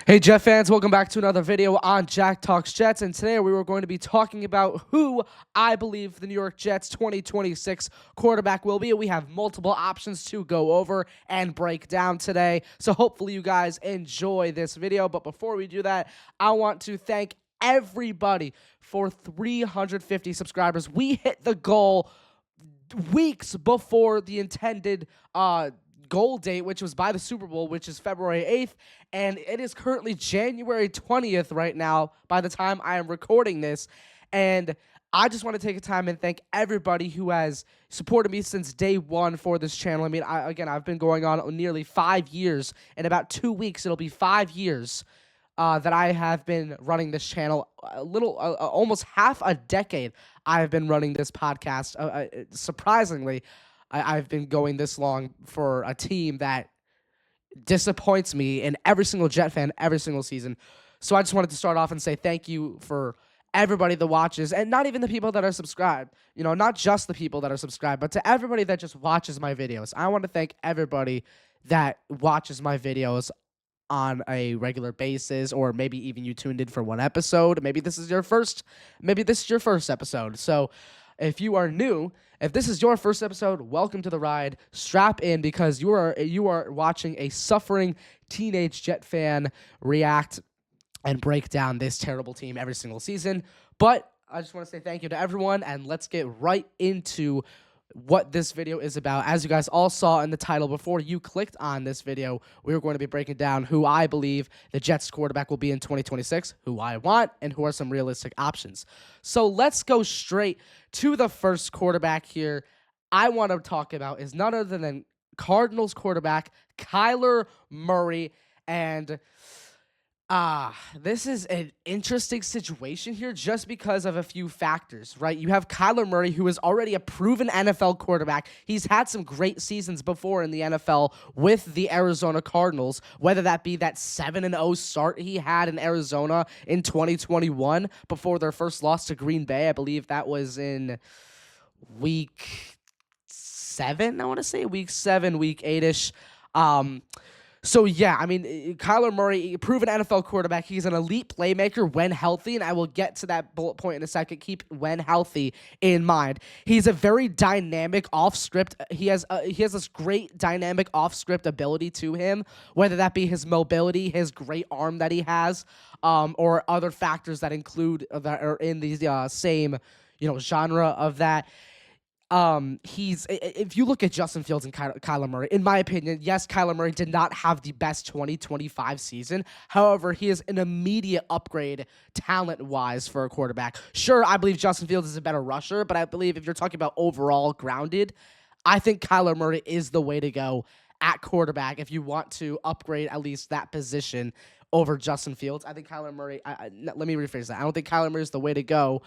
Hey Jet fans, welcome back to another video on Jack Talks Jets, and today we were going to be talking about who I believe the New York Jets 2026 quarterback will be. We have multiple options to go over and break down today, so hopefully you guys enjoy this video. But before we do that, I want to thank everybody for 350 subscribers. We hit the goal weeks before the intended goal date, which was by the Super Bowl, which is February 8th, and it is currently January 20th right now by the time I am recording this. And I just want to take a time and thank everybody who has supported me since day one for this channel. I mean, I've been going on nearly 5 years. In about 2 weeks, it'll be 5 years that I have been running this channel. Almost half a decade I've been running this podcast. Surprisingly, I've been going this long for a team that disappoints me in every single Jet fan every single season. So I just wanted to start off and say thank you for everybody that watches, and not even the people that are subscribed. You know, not just the people that are subscribed, but to everybody that just watches my videos. I want to thank everybody that watches my videos on a regular basis, or maybe even you tuned in for one episode. Maybe this is your first episode. So if you are new, if this is your first episode, welcome to the ride. Strap in, because you are watching a suffering teenage Jet fan react and break down this terrible team every single season. But I just want to say thank you to everyone, and let's get right into what this video is about. As you guys all saw in the title before you clicked on this video, we were going to be breaking down who I believe the Jets quarterback will be in 2026, who I want, and who are some realistic options. So let's go straight to the first quarterback here I want to talk about is none other than Cardinals quarterback Kyler Murray. And this is an interesting situation here just because of a few factors, right? You have Kyler Murray, who is already a proven NFL quarterback. He's had some great seasons before in the NFL with the Arizona Cardinals, whether that be that 7-0 start he had in Arizona in 2021 before their first loss to Green Bay. I believe that was in week 7, I want to say. Week 7, week 8-ish. So, yeah, I mean, Kyler Murray, proven NFL quarterback. He's an elite playmaker when healthy, and I will get to that bullet point in a second. Keep when healthy in mind. He's a very dynamic off-script. He has this great dynamic off-script ability to him, whether that be his mobility, his great arm that he has, or other factors that include that are in the same, genre of that. If you look at Justin Fields and Kyler Murray, in my opinion, yes, Kyler Murray did not have the best 2025 season. However, he is an immediate upgrade talent-wise for a quarterback. Sure, I believe Justin Fields is a better rusher, but I believe if you're talking about overall grounded, I think Kyler Murray is the way to go at quarterback if you want to upgrade at least that position over Justin Fields. I think Kyler Murray, let me rephrase that. I don't think Kyler Murray is the way to go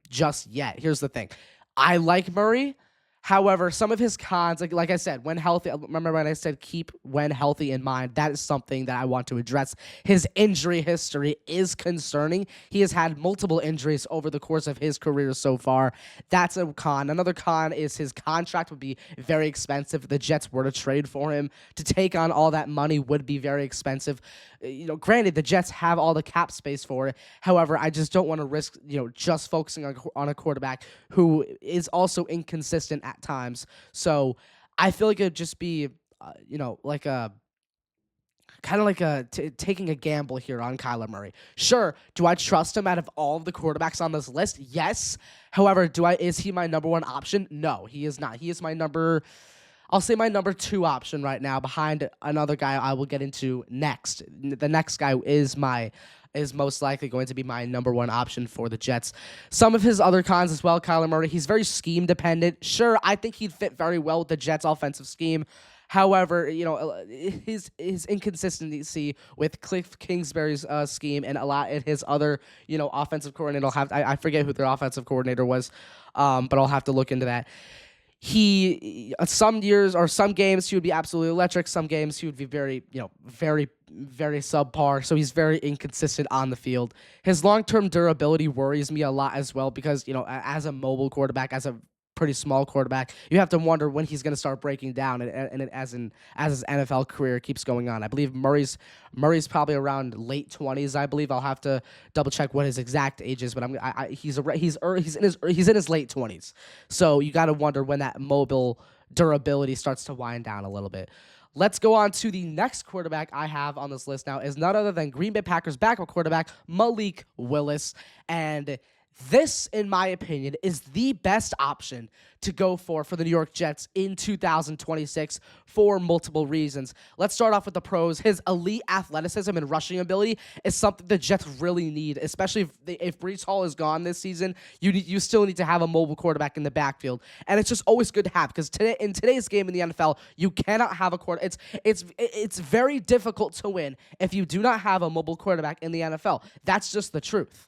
just yet. Here's the thing. I like Murray. However, some of his cons, like I said, when healthy, remember when I said keep when healthy in mind, that is something that I want to address. His injury history is concerning. He has had multiple injuries over the course of his career so far. That's a con. Another con is his contract would be very expensive if the Jets were to trade for him. To take on all that money would be very expensive. Granted, the Jets have all the cap space for it. However, I just don't want to risk, just focusing on a quarterback who is also inconsistent at times. So I feel like it'd just be, taking a gamble here on Kyler Murray. Sure, do I trust him out of all of the quarterbacks on this list? Yes. However, is he my number one option? No, he is not. He is my I'll say my number 2 option right now, behind another guy I will get into next. The next guy is most likely going to be my number 1 option for the Jets. Some of his other cons as well, Kyler Murray, he's very scheme dependent. Sure, I think he'd fit very well with the Jets' offensive scheme. However, his inconsistency with Cliff Kingsbury's scheme and a lot in his other, offensive coordinator. I forget who their offensive coordinator was, but I'll have to look into that. Some years or some games he would be absolutely electric. Some games he would be very, very, very subpar. So he's very inconsistent on the field. His long-term durability worries me a lot as well because, as a mobile quarterback, as a pretty small quarterback. You have to wonder when he's going to start breaking down, as his NFL career keeps going on. I believe Murray's probably around late 20s. I believe I'll have to double check what his exact age is, but he's in his late 20s. So you got to wonder when that mobile durability starts to wind down a little bit. Let's go on to the next quarterback I have on this list now is none other than Green Bay Packers backup quarterback Malik Willis. And this, in my opinion, is the best option to go for the New York Jets in 2026 for multiple reasons. Let's start off with the pros. His elite athleticism and rushing ability is something the Jets really need, especially if Breece Hall is gone this season. You still need to have a mobile quarterback in the backfield, and it's just always good to have because in today's game in the NFL, you cannot have a quarter. It's very difficult to win if you do not have a mobile quarterback in the NFL. That's just the truth.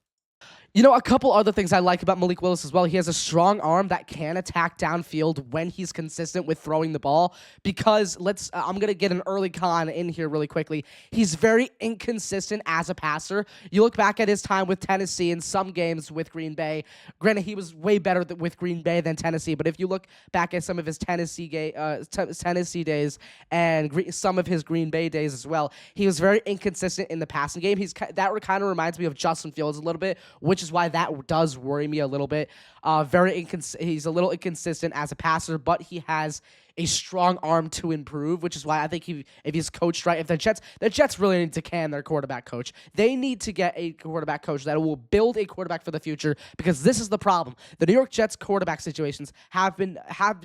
You know, a couple other things I like about Malik Willis as well. He has a strong arm that can attack downfield when he's consistent with throwing the ball. Because I'm going to get an early con in here really quickly. He's very inconsistent as a passer. You look back at his time with Tennessee in some games with Green Bay. Granted, he was way better with Green Bay than Tennessee. But if you look back at some of his Tennessee days and some of his Green Bay days as well, he was very inconsistent in the passing game. That kind of reminds me of Justin Fields a little bit, which is why that does worry me a little bit. He's a little inconsistent as a passer, but he has a strong arm to improve, which is why I think if he's coached right, if the Jets really need to can their quarterback coach. They need to get a quarterback coach that will build a quarterback for the future, because this is the problem. The New York Jets quarterback situations have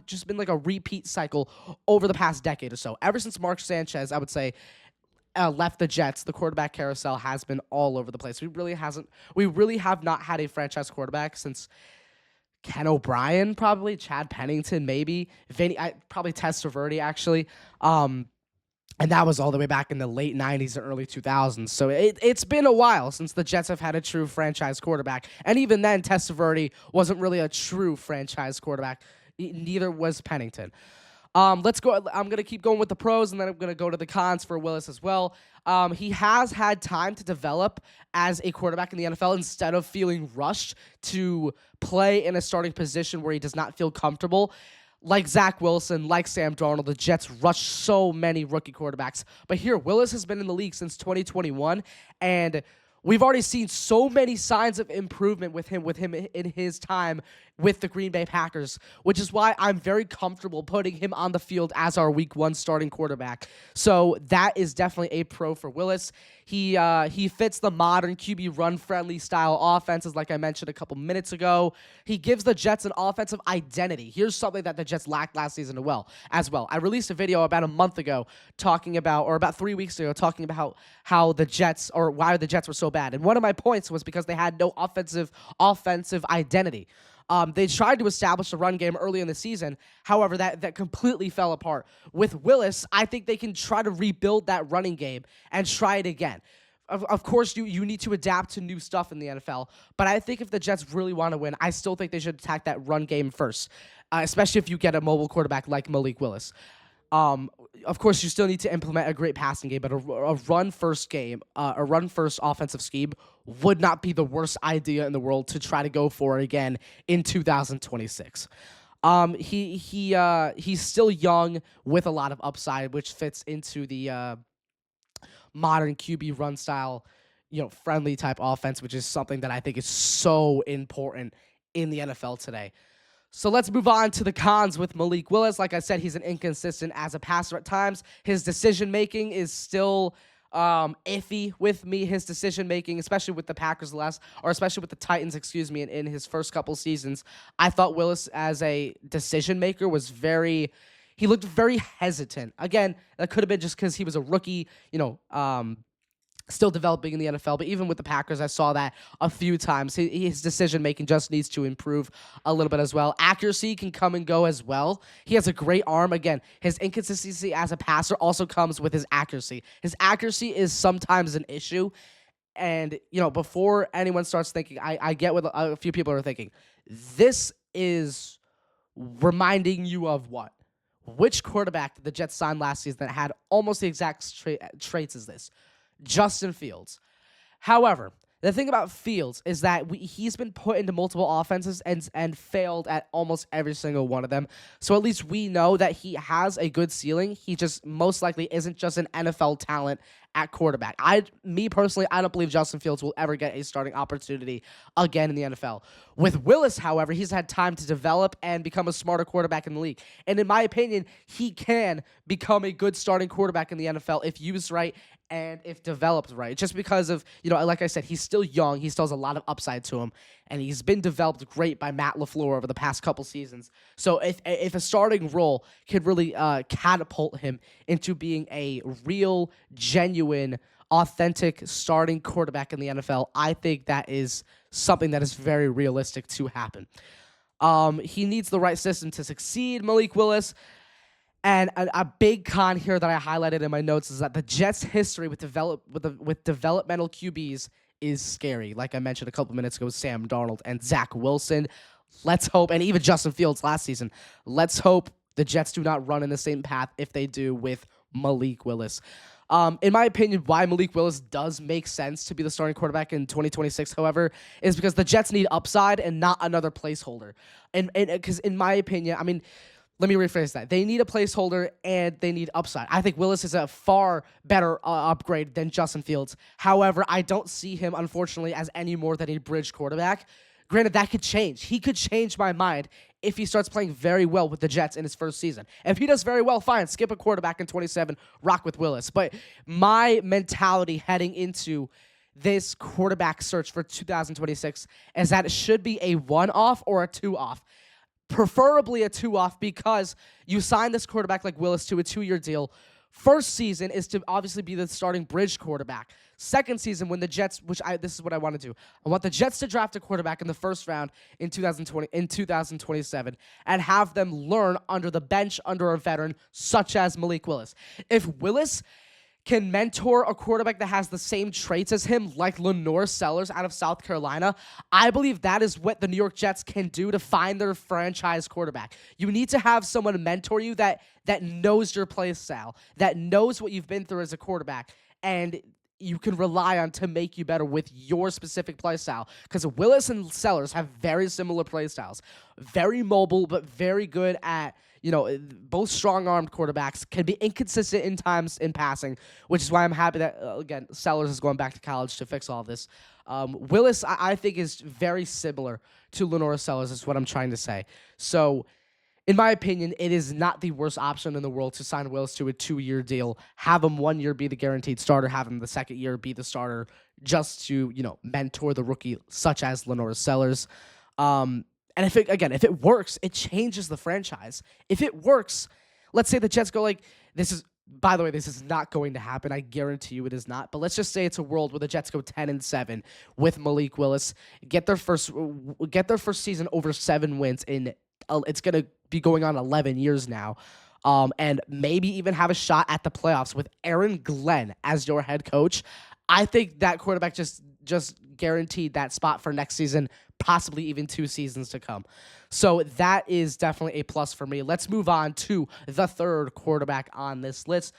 just been like a repeat cycle over the past decade or so. Ever since Mark Sanchez, I would say, left the Jets, the quarterback carousel has been all over the place. We really have not had a franchise quarterback since Ken O'Brien, probably Chad Pennington, maybe probably Testaverde actually. And that was all the way back in the late 90s and early 2000s. So it's been a while since the Jets have had a true franchise quarterback. And even then, Testaverde wasn't really a true franchise quarterback. Neither was Pennington. Let's go. I'm going to keep going with the pros, and then I'm going to go to the cons for Willis as well. He has had time to develop as a quarterback in the NFL instead of feeling rushed to play in a starting position where he does not feel comfortable. Like Zach Wilson, like Sam Darnold, the Jets rush so many rookie quarterbacks. But here, Willis has been in the league since 2021, and we've already seen so many signs of improvement with him in his time with the Green Bay Packers, which is why I'm very comfortable putting him on the field as our Week 1 starting quarterback. So that is definitely a pro for Willis. He fits the modern QB run-friendly style offenses, like I mentioned a couple minutes ago. He gives the Jets an offensive identity. Here's something that the Jets lacked last season as well. I released a video about a month ago about 3 weeks ago, talking about why the Jets were so bad. And one of my points was because they had no offensive identity. They tried to establish a run game early in the season. However, that completely fell apart. With Willis, I think they can try to rebuild that running game and try it again. Of course, you need to adapt to new stuff in the NFL, but I think if the Jets really want to win, I still think they should attack that run game first, especially if you get a mobile quarterback like Malik Willis. Of course, you still need to implement a great passing game, but a run-first offensive scheme would not be the worst idea in the world to try to go for again in 2026. He's still young with a lot of upside, which fits into the modern QB run style, friendly type offense, which is something that I think is so important in the NFL today. So let's move on to the cons with Malik Willis. Like I said, he's an inconsistent as a passer at times. His decision-making is still iffy with me. His decision-making, especially with the Packers especially with the Titans, in his first couple seasons. I thought Willis as a decision-maker he looked very hesitant. Again, that could have been just because he was a rookie, still developing in the NFL, but even with the Packers, I saw that a few times. His decision-making just needs to improve a little bit as well. Accuracy can come and go as well. He has a great arm. Again, his inconsistency as a passer also comes with his accuracy. His accuracy is sometimes an issue, and, before anyone starts thinking, I get what a few people are thinking. This is reminding you of what? Which quarterback did the Jets sign last season that had almost the exact traits as this? Justin Fields. However, The thing about Fields is that he's been put into multiple offenses and failed at almost every single one of them. So at least we know that he has a good ceiling. He just most likely isn't just an NFL talent at quarterback. Me personally, I don't believe Justin Fields will ever get a starting opportunity again in the NFL. With Willis, however, he's had time to develop and become a smarter quarterback in the league. And in my opinion, he can become a good starting quarterback in the NFL if used right and if developed right. Just because of, like I said, he's still young. He still has a lot of upside to him. And he's been developed great by Matt LaFleur over the past couple seasons. So if a starting role could really catapult him into being a real, genuine, authentic starting quarterback in the NFL, I think that is something that is very realistic to happen. He needs the right system to succeed, Malik Willis. And a big con here that I highlighted in my notes is that the Jets' history with developmental QBs is scary. Like I mentioned a couple minutes ago, Sam Darnold and Zach Wilson. Let's hope, and even Justin Fields last season, let's hope the Jets do not run in the same path if they do with Malik Willis. In my opinion, why Malik Willis does make sense to be the starting quarterback in 2026, however, is because the Jets need upside and not another placeholder. And because in my opinion, I mean, let me rephrase that. They need a placeholder and they need upside. I think Willis is a far better upgrade than Justin Fields. However, I don't see him, unfortunately, as any more than a bridge quarterback. Granted, that could change. He could change my mind if he starts playing very well with the Jets in his first season. If he does very well, fine, skip a quarterback in 27, rock with Willis. But my mentality heading into this quarterback search for 2026 is that it should be a 1-off or a 2-off. Preferably a 2-off because you sign this quarterback like Willis to a 2-year deal. First season is to obviously be the starting bridge quarterback. Second season, when the Jets, this is what I want to do. I want the Jets to draft a quarterback in the first round in 2027 and have them learn under the bench under a veteran such as Malik Willis. If Willis can mentor a quarterback that has the same traits as him, like Lenore Sellers out of South Carolina, I believe that is what the New York Jets can do to find their franchise quarterback. You need to have someone mentor you that knows your play style, that knows what you've been through as a quarterback, and you can rely on to make you better with your specific play style. Because Willis and Sellers have very similar play styles. Very mobile, but very good at, both strong-armed quarterbacks can be inconsistent in times in passing, which is why I'm happy that, again, Sellers is going back to college to fix all of this. Willis, I think, is very similar to Lenore Sellers, is what I'm trying to say. So, in my opinion, it is not the worst option in the world to sign Willis to a 2-year deal, have him 1 year be the guaranteed starter, have him the second year be the starter, just to, mentor the rookie, such as Lenore Sellers. And if it works, it changes the franchise. If it works, let's say the Jets go this is not going to happen. I guarantee you it is not. But let's just say it's a world where the Jets go 10-7 with Malik Willis, get their first season over 7 wins in. It's gonna be going on 11 years now, and maybe even have a shot at the playoffs with Aaron Glenn as your head coach. I think that quarterback just guaranteed that spot for next season, possibly even 2 seasons to come. So that is definitely a plus for me. Let's move on to the third quarterback on this list,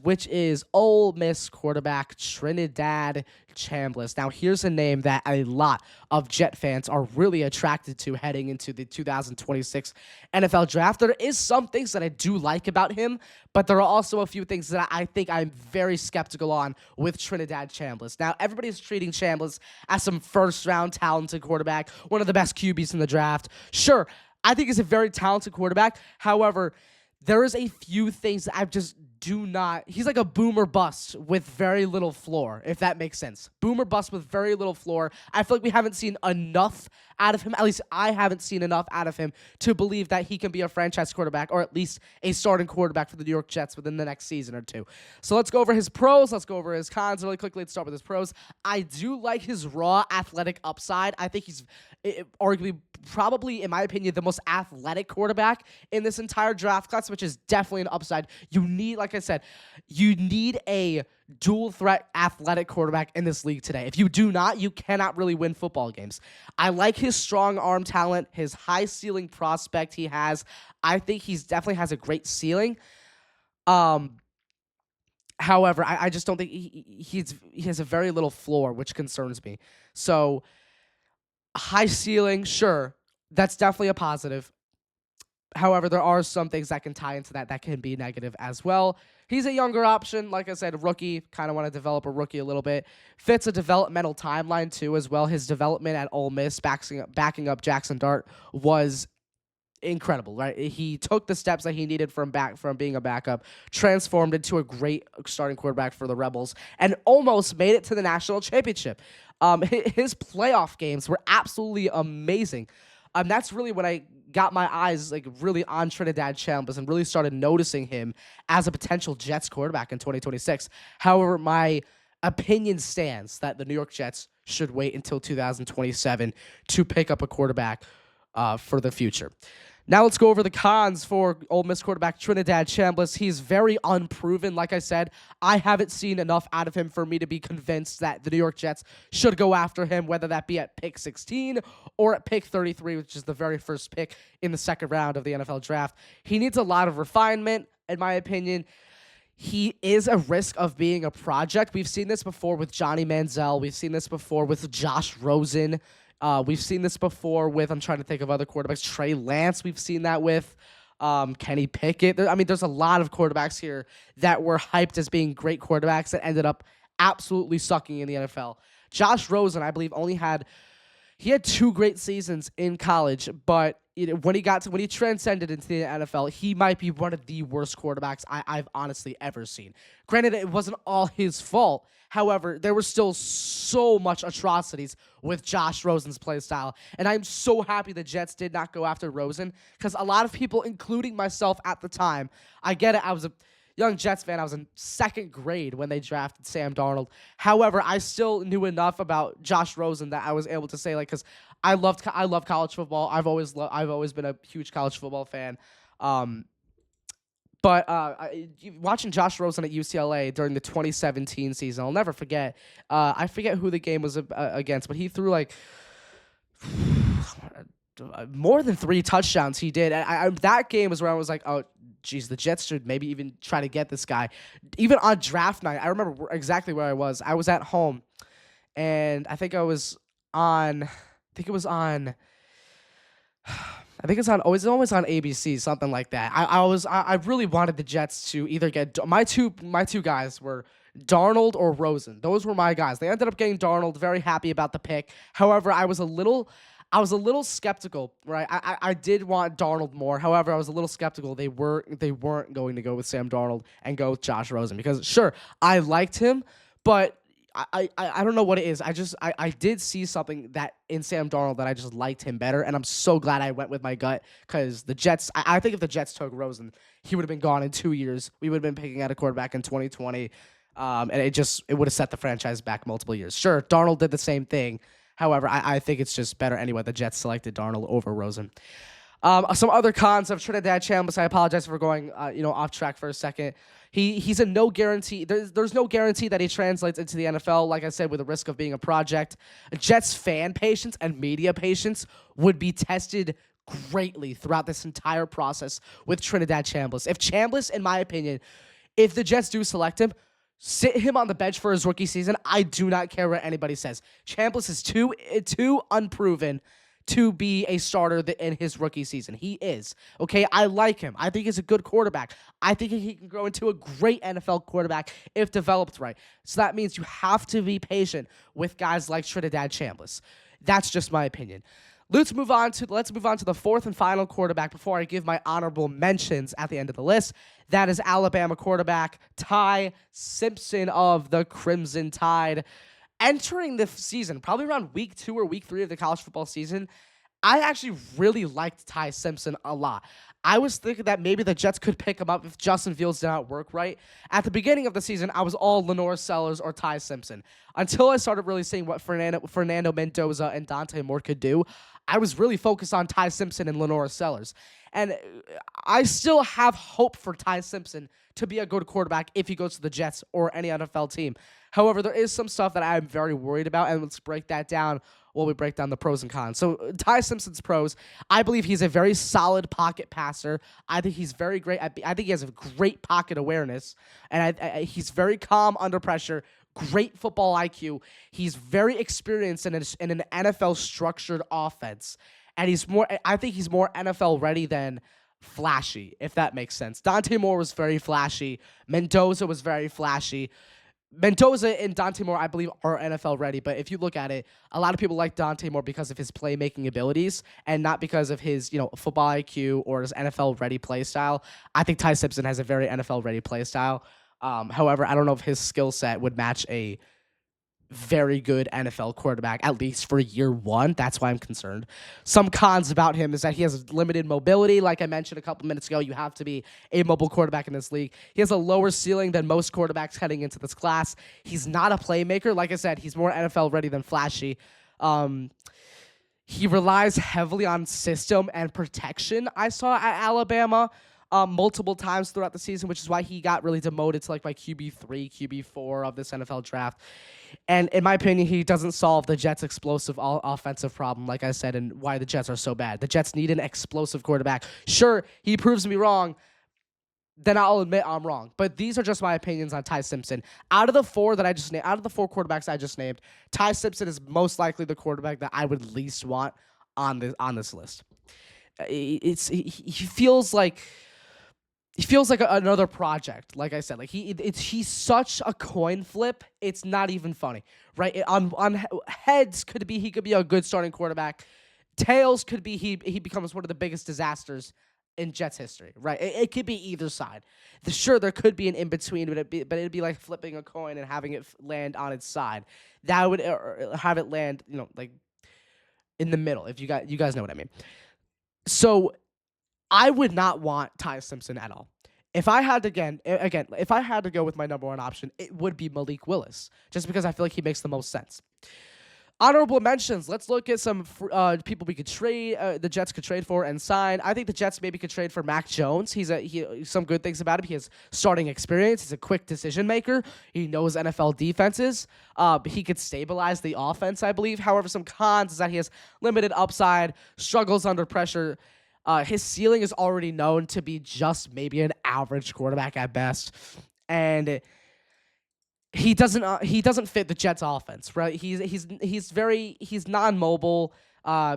which is Ole Miss quarterback Trinidad Chambliss. Now, here's a name that a lot of Jet fans are really attracted to heading into the 2026 NFL Draft. There is some things that I do like about him, but there are also a few things that I think I'm very skeptical on with Trinidad Chambliss. Now, everybody's treating Chambliss as some first-round talented quarterback, one of the best QBs in the draft. Sure, I think he's a very talented quarterback. However, there is a few things that I just do not. He's like a boomer bust with very little floor, if that makes sense. Boomer bust with very little floor. I feel like we haven't seen enough out of him. At least I haven't seen enough out of him to believe that he can be a franchise quarterback or at least a starting quarterback for the New York Jets within the next season or 2. So let's go over his pros. Let's go over his cons really quickly. Let's start with his pros. I do like his raw athletic upside. I think he's arguably, probably, in my opinion, the most athletic quarterback in this entire draft class, which is definitely an upside. You need, like I said, you need a dual threat athletic quarterback in this league today. If you do not, you cannot really win football games. I like his strong arm talent, his high ceiling prospect he has. I think he's definitely has a great ceiling. However, I just don't think he has a very little floor, which concerns me. So high ceiling, sure, that's definitely a positive. However, there are some things that can tie into that can be negative as well. He's a younger option. Like I said, rookie. Kind of want to develop a rookie a little bit. Fits a developmental timeline, too, as well. His development at Ole Miss, backing up Jackson Dart, was incredible, right? He took the steps that he needed from being a backup, transformed into a great starting quarterback for the Rebels, and almost made it to the national championship. His playoff games were absolutely amazing. That's really when I got my eyes like really on Trinidad Chambliss and really started noticing him as a potential Jets quarterback in 2026. However, my opinion stands that the New York Jets should wait until 2027 to pick up a quarterback for the future. Now let's go over the cons for Ole Miss quarterback Trinidad Chambliss. He's very unproven. Like I said, I haven't seen enough out of him for me to be convinced that the New York Jets should go after him, whether that be at pick 16 or at pick 33, which is the very first pick in the second round of the NFL draft. He needs a lot of refinement, in my opinion. He is a risk of being a project. We've seen this before with Johnny Manziel. We've seen this before with Josh Rosen. We've seen this before with, I'm trying to think of other quarterbacks, Trey Lance. We've seen that with Kenny Pickett. There's a lot of quarterbacks here that were hyped as being great quarterbacks that ended up absolutely sucking in the NFL. Josh Rosen, I believe, he had 2 great seasons in college, but when he transcended into the NFL, he might be one of the worst quarterbacks I've honestly ever seen. Granted, it wasn't all his fault. However, there were still so much atrocities with Josh Rosen's play style, and I'm so happy the Jets did not go after Rosen, because a lot of people, including myself at the time, I get it, I was a young Jets fan. I was in 2nd grade when they drafted Sam Darnold. However, I still knew enough about Josh Rosen that I was able to say, like, because I love college football. I've always been a huge college football fan. But watching Josh Rosen at UCLA during the 2017 season, I'll never forget. I forget who the game was against, but he threw like more than 3 touchdowns. He did. That game was where I was like, oh, geez, the Jets should maybe even try to get this guy. Even on draft night, I remember exactly where I was. I was at home, and I think it was on. It was always on ABC, something like that. I really wanted the Jets to either get my two guys were Darnold or Rosen. Those were my guys. They ended up getting Darnold. Very happy about the pick. However, I was a little skeptical, right? I did want Darnold more. However, I was a little skeptical. They weren't going to go with Sam Darnold and go with Josh Rosen, because sure, I liked him, but I don't know what it is. I did see something that in Sam Darnold that I just liked him better, and I'm so glad I went with my gut, because the Jets, I think if the Jets took Rosen, he would have been gone in 2 years. We would have been picking out a quarterback in 2020, and it would have set the franchise back multiple years. Sure, Darnold did the same thing. However, I think it's just better anyway. The Jets selected Darnold over Rosen. Some other cons of Trinidad Chambliss. I apologize for going off track for a second. He's a no guarantee. There's no guarantee that he translates into the NFL. Like I said, with the risk of being a project. Jets fan patience and media patience would be tested greatly throughout this entire process with Trinidad Chambliss. If Chambliss, in my opinion, if the Jets do select him, sit him on the bench for his rookie season. I do not care what anybody says. Chambliss is too unproven to be a starter in his rookie season. He is. Okay, I like him. I think he's a good quarterback. I think he can grow into a great NFL quarterback if developed right. So that means you have to be patient with guys like Trinidad Chambliss. That's just my opinion. Let's move on to the 4th and final quarterback before I give my honorable mentions at the end of the list. That is Alabama quarterback Ty Simpson of the Crimson Tide. Entering the season, probably around week 2 or week 3 of the college football season, I actually really liked Ty Simpson a lot. I was thinking that maybe the Jets could pick him up if Justin Fields did not work right. At the beginning of the season, I was all Lenore Sellers or Ty Simpson. Until I started really seeing what Fernando Mendoza and Dante Moore could do, I was really focused on Ty Simpson and Lenore Sellers. And I still have hope for Ty Simpson to be a good quarterback if he goes to the Jets or any NFL team. However, there is some stuff that I'm very worried about, and let's break that down while we break down the pros and cons. So Ty Simpson's pros, I believe he's a very solid pocket passer. I think he's very great. I think he has a great pocket awareness, and he's very calm under pressure. Great football IQ. He's very experienced in an NFL structured offense, and I think he's more NFL ready than flashy, if that makes sense. Dante Moore was very flashy. Mendoza was very flashy. Mendoza and Dante Moore, I believe, are NFL ready, but if you look at it, a lot of people like Dante Moore because of his playmaking abilities and not because of his, football IQ or his NFL ready play style. I think Ty Simpson has a very NFL ready play style. However, I don't know if his skill set would match a very good NFL quarterback, at least for year one. That's why I'm concerned. Some cons about him is that he has limited mobility. Like I mentioned a couple minutes ago, you have to be a mobile quarterback in this league. He has a lower ceiling than most quarterbacks heading into this class. He's not a playmaker. Like I said, he's more NFL ready than flashy. He relies heavily on system and protection, I saw at Alabama multiple times throughout the season, which is why he got really demoted to like my QB3, QB4 of this NFL draft. And in my opinion, he doesn't solve the Jets' explosive offensive problem, like I said, and why the Jets are so bad. The Jets need an explosive quarterback. Sure, he proves me wrong, then I'll admit I'm wrong. But these are just my opinions on Ty Simpson. Out of the four quarterbacks I just named, Ty Simpson is most likely the quarterback that I would least want on this list. He feels like another project. Like I said, like he's such a coin flip. It's not even funny, right? On heads he could be a good starting quarterback. Tails could be he becomes one of the biggest disasters in Jets history, right? It could be either side. Sure, there could be an in between, but it'd be like flipping a coin and having it land on its side. That would have it land, like in the middle. If you guys know what I mean. So I would not want Ty Simpson at all. If I had to, if I had to go with my number one option, it would be Malik Willis, just because I feel like he makes the most sense. Honorable mentions. Let's look at some people we could trade. The Jets could trade for and sign. I think the Jets maybe could trade for Mac Jones. He's some good things about him. He has starting experience. He's a quick decision maker. He knows NFL defenses. He could stabilize the offense, I believe. However, some cons is that he has limited upside, struggles under pressure. His ceiling is already known to be just maybe an average quarterback at best, and he doesn't fit the Jets offense, right? He's non-mobile.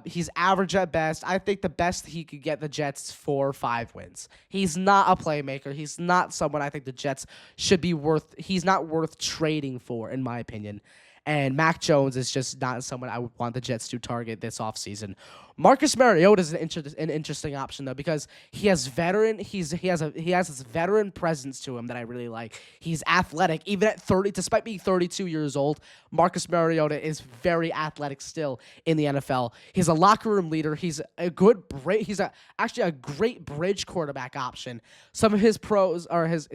He's average at best. I think the best he could get the Jets 4 or 5 wins. He's not a playmaker. He's not someone I think the Jets should be worth. He's not worth trading for, in my opinion. And Mac Jones is just not someone I would want the Jets to target this offseason. Marcus Mariota is an interesting option though, because he has this veteran presence to him that I really like. He's athletic, even at 30, despite being 32 years old. Marcus Mariota is very athletic still in the NFL. He's a locker room leader. He's actually a great bridge quarterback option. Some of his pros or his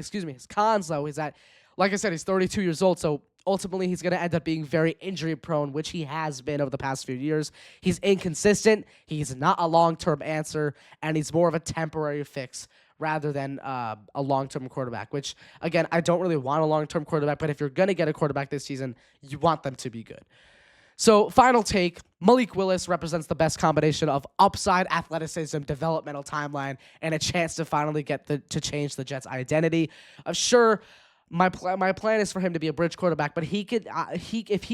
cons though is that, like I said, he's 32 years old, so ultimately, he's going to end up being very injury-prone, which he has been over the past few years. He's inconsistent. He's not a long-term answer, and he's more of a temporary fix rather than a long-term quarterback, which, again, I don't really want a long-term quarterback, but if you're going to get a quarterback this season, you want them to be good. So, final take, Malik Willis represents the best combination of upside, athleticism, developmental timeline, and a chance to finally to change the Jets' identity. Sure, my plan is for him to be a bridge quarterback, but if he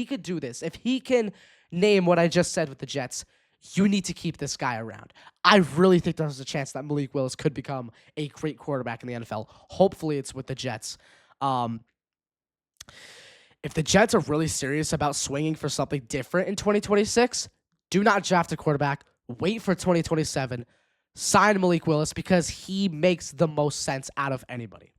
could do this, if he can name what I just said with the Jets, you need to keep this guy around. I really think there's a chance that Malik Willis could become a great quarterback in the NFL. Hopefully it's with the Jets. If the Jets are really serious about swinging for something different in 2026, do not draft a quarterback. Wait for 2027. Sign Malik Willis because he makes the most sense out of anybody.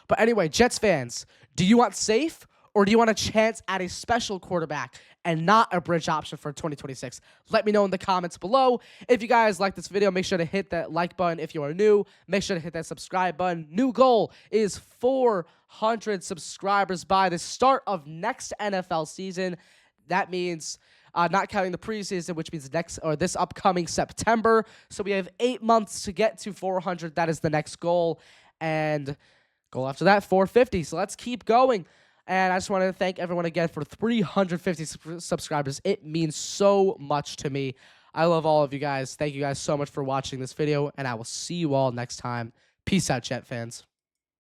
But anyway, Jets fans, do you want safe or do you want a chance at a special quarterback and not a bridge option for 2026? Let me know in the comments below. If you guys like this video, make sure to hit that like button. If you are new, make sure to hit that subscribe button. New goal is 400 subscribers by the start of next NFL season. That means not counting the preseason, which means this upcoming September. So we have 8 months to get to 400. That is the next goal. And goal after that, 450. So let's keep going. And I just want to thank everyone again for 350 subscribers. It means so much to me. I love all of you guys. Thank you guys so much for watching this video, and I will see you all next time. Peace out, Jet fans.